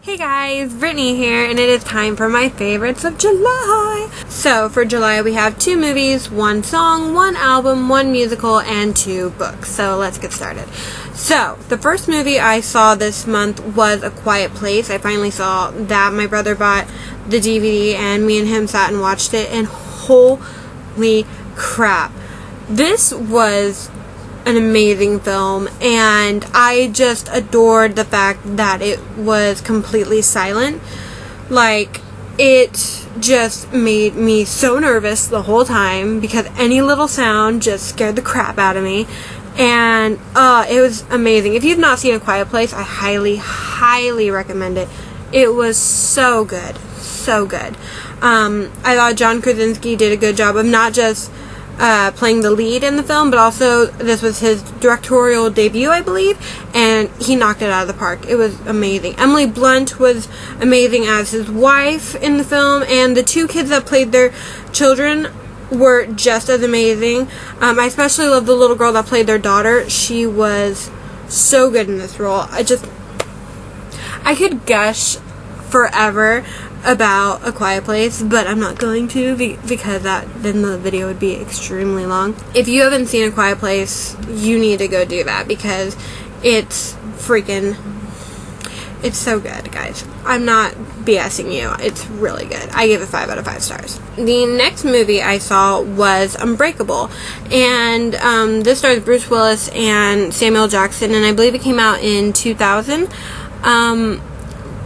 Hey guys, Brittany here, and it is time for my favorites of July. So, for July we have 2 movies, 1 song, 1 album, 1 musical, and 2 books. So, let's get started. So, the first movie I saw this month was A Quiet Place. I finally saw that. My brother bought the DVD, and me and him sat and watched it, and holy crap. This was an amazing film, and I just adored the fact that it was completely silent. Like, it just made me so nervous the whole time because any little sound just scared the crap out of me, and it was amazing. If you've not seen A Quiet Place, I highly recommend it. It was so good, so good. I thought John Krasinski did a good job of not just playing the lead in the film, but also this was his directorial debut, I believe, and he knocked it out of the park. It was amazing. Emily Blunt was amazing as his wife in the film, and the 2 kids that played their children were just as amazing. I especially love the little girl that played their daughter. She was so good in this role. I could gush forever about A Quiet Place, but I'm not going to because then the video would be extremely long. If you haven't seen A Quiet Place, you need to go do that because it's so good, guys. I'm not BSing you. It's really good. I gave it 5 out of 5 stars. The next movie I saw was Unbreakable, and this stars Bruce Willis and Samuel Jackson, and I believe it came out in 2000.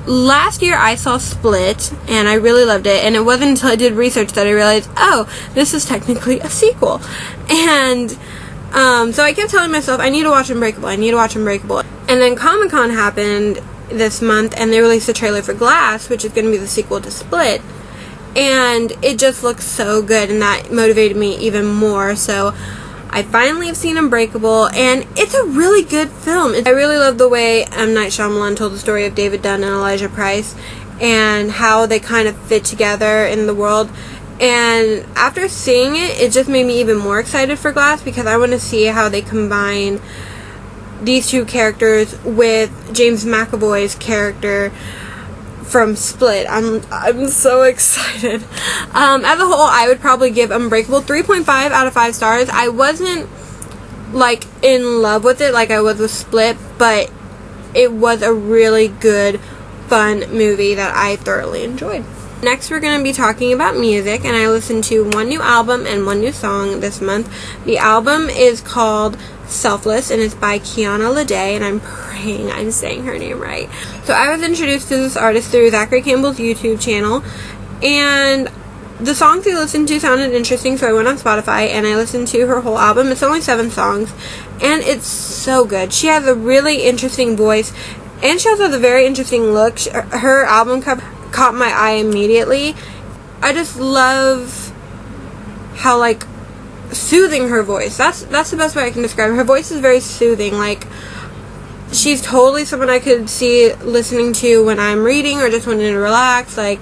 Last year I saw Split, and I really loved it, and it wasn't until I did research that I realized, oh, this is technically a sequel. And so I kept telling myself, I need to watch Unbreakable, I need to watch Unbreakable. And then Comic-Con happened this month, and they released a trailer for Glass, which is going to be the sequel to Split, and it just looks so good, and that motivated me even more. So I finally have seen Unbreakable, and it's a really good film. I really love the way M. Night Shyamalan told the story of David Dunn and Elijah Price and how they kind of fit together in the world. And after seeing it, it just made me even more excited for Glass because I want to see how they combine these 2 characters with James McAvoy's character from Split. I'm so excited. As a whole, I would probably give Unbreakable 3.5 out of 5 stars. I wasn't like in love with it like I was with Split, but it was a really good, fun movie that I thoroughly enjoyed. Next, we're going to be talking about music, and I listened to 1 new album and 1 new song this month. The album is called Selfless, and it's by Kiana Lede, and I'm praying I'm saying her name right. So I was introduced to this artist through Zachary Campbell's YouTube channel, and the songs he listened to sounded interesting, so I went on Spotify and I listened to her whole album. It's only 7 songs, and it's so good. She has a really interesting voice, and she also has a very interesting look. Her album cover caught my eye immediately. I just love how, like, soothing her voice. That's the best way I can describe her. Her voice is very soothing. Like, she's totally someone I could see listening to when I'm reading or just wanting to relax. Like,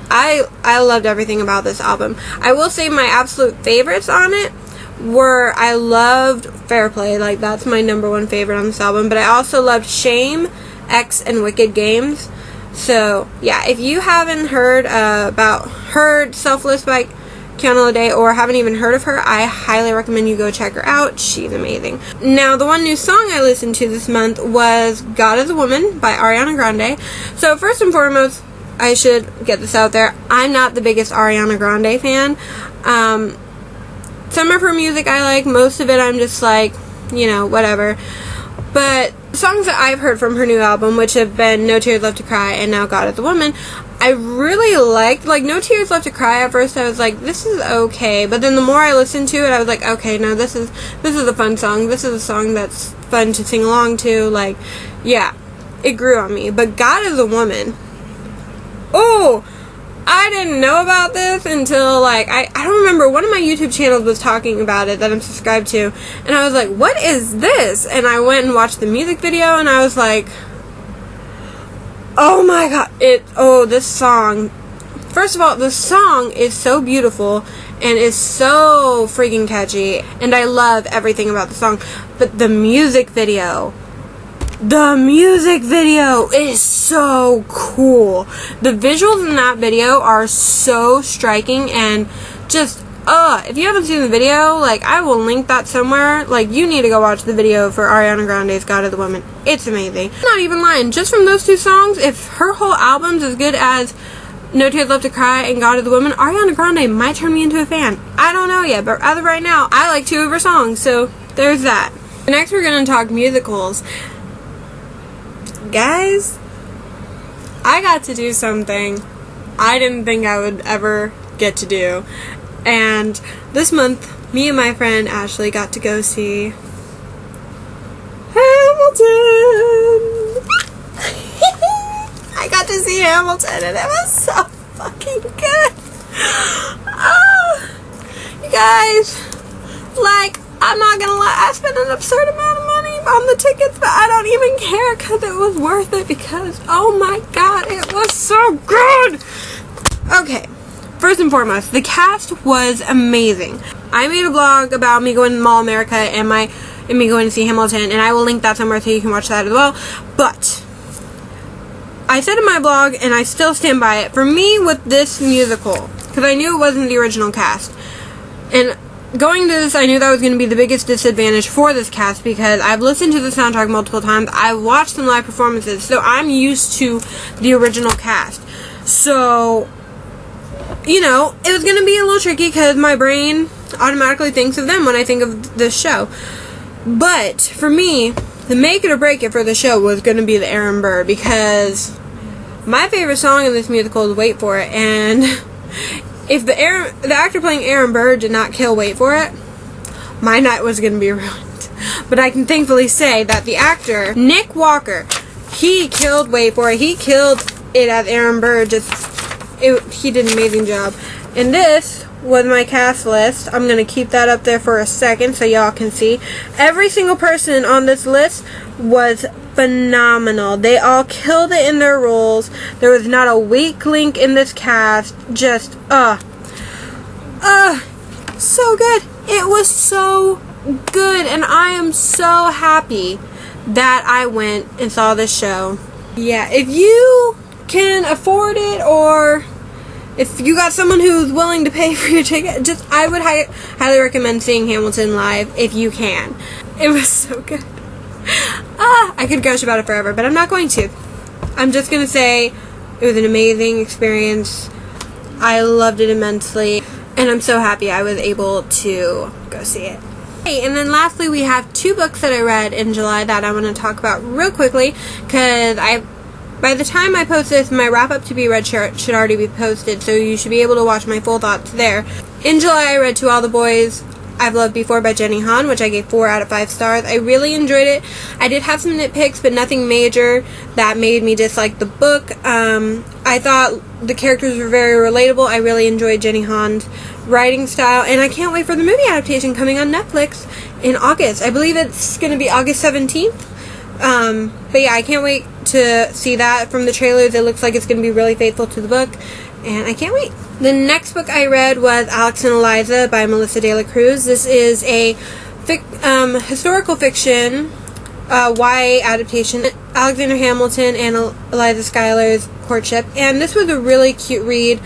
I loved everything about this album. I will say my absolute favorites on it were, I loved Fair Play. Like, that's my number 1 favorite on this album. But I also loved Shame, X, and Wicked Games. So, yeah, if you haven't heard Selfless by Kiana Lede or haven't even heard of her, I highly recommend you go check her out. She's amazing. Now, the 1 new song I listened to this month was God Is a Woman by Ariana Grande. So, first and foremost, I should get this out there. I'm not the biggest Ariana Grande fan. Some of her music I like. Most of it I'm just like, whatever. But songs that I've heard from her new album, which have been No Tears Left to Cry and now God Is a Woman, I really liked. Like, No Tears Left to Cry, at first I was like, this is okay, but then the more I listened to it, I was like, okay, no, this is a fun song. This is a song that's fun to sing along to. Like, yeah, it grew on me. But God Is a Woman, oh, I didn't know about this until, like, I don't remember, one of my YouTube channels was talking about it that I'm subscribed to, and I was like, what is this? And I went and watched the music video, and I was like, oh my god, this song. First of all, the song is so beautiful and is so freaking catchy, and I love everything about the song, but the music video, The music video is so cool. The visuals in that video are so striking and just, if you haven't seen the video, like, I will link that somewhere. Like, you need to go watch the video for Ariana Grande's God of the Woman. It's amazing. I'm not even lying. Just from those two songs, if her whole album's as good as No Tears Left to Cry and God of the Woman, Ariana Grande might turn me into a fan. I don't know yet, but as of right now, I like 2 of her songs, so there's that. Next, we're going to talk musicals. Guys, I got to do something I didn't think I would ever get to do. And this month, me and my friend Ashley got to go see Hamilton. I got to see Hamilton and it was so fucking good. Oh, you guys, like, I'm not gonna lie, I spent an absurd amount of money on the tickets, but I don't even care because it was worth it because, oh my god, it was so good. Okay. First and foremost, the cast was amazing. I made a vlog about me going to Mall America and me going to see Hamilton, and I will link that somewhere so you can watch that as well. But I said in my blog, and I still stand by it, for me with this musical, because I knew it wasn't the original cast, and going to this, I knew that was going to be the biggest disadvantage for this cast because I've listened to the soundtrack multiple times, I've watched some live performances, so I'm used to the original cast. So, you know, it was going to be a little tricky because my brain automatically thinks of them when I think of this show. But, for me, the make it or break it for the show was going to be the Aaron Burr because my favorite song in this musical is Wait For It, and if the actor playing Aaron Burr did not kill Wait For It, my night was going to be ruined. But I can thankfully say that the actor, Nick Walker, he killed Wait For It. He killed it as Aaron Burr. He did an amazing job. And this was my cast list. I'm going to keep that up there for a second so y'all can see. Every single person on this list was phenomenal. They all killed it in their roles. There was not a weak link in this cast. Just, so good. It was so good. And I am so happy that I went and saw this show. Yeah, if you can afford it, or if you got someone who's willing to pay for your ticket, I would highly recommend seeing Hamilton live if you can. It was so good. I could gush about it forever, but I'm not going to. I'm just going to say it was an amazing experience. I loved it immensely, and I'm so happy I was able to go see it. Okay, and then lastly, we have 2 books that I read in July that I want to talk about real quickly, because by the time I post this, my wrap-up to be read should already be posted, so you should be able to watch my full thoughts there. In July, I read To All the Boys I've Loved Before by Jenny Han, which I gave 4 out of 5 stars. I really enjoyed it. I did have some nitpicks, but nothing major that made me dislike the book. I thought the characters were very relatable. I really enjoyed Jenny Han's writing style, and I can't wait for the movie adaptation coming on Netflix in August. I believe it's going to be August 17th. But yeah, I can't wait to see that. From the trailers, it looks like it's going to be really faithful to the book, and I can't wait. The next book I read was Alex and Eliza by Melissa De La Cruz. This is a historical fiction YA adaptation. Alexander Hamilton and Eliza Schuyler's courtship, and this was a really cute read.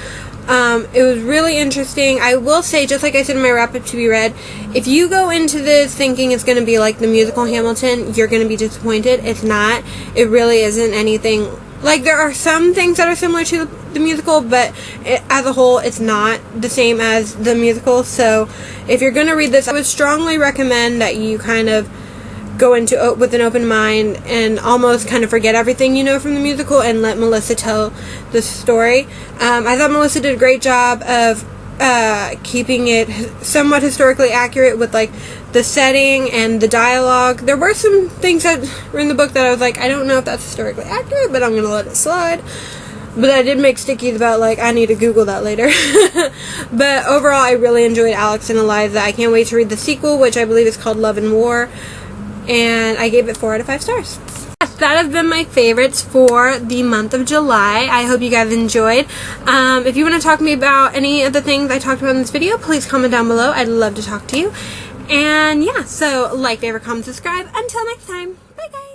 It was really interesting. I will say, just like I said in my wrap-up to be read, if you go into this thinking it's going to be like the musical Hamilton, you're going to be disappointed. It's not. It really isn't anything. Like, there are some things that are similar to the musical, but as a whole, it's not the same as the musical. So, if you're going to read this, I would strongly recommend that you kind of go into with an open mind and almost kind of forget everything you know from the musical and let Melissa tell the story. I thought Melissa did a great job of keeping it somewhat historically accurate with, like, the setting and the dialogue. There were some things that were in the book that I was like, I don't know if that's historically accurate, but I'm going to let it slide. But I did make stickies about, like, I need to Google that later. But overall, I really enjoyed Alex and Eliza. I can't wait to read the sequel, which I believe is called Love and War. And I gave it 4 out of 5 stars. That have been my favorites for the month of July. I hope you guys enjoyed. If you want to talk to me about any of the things I talked about in this video, please comment down below. I'd love to talk to you. And yeah, so like, favorite, comment, subscribe. Until next time, bye guys.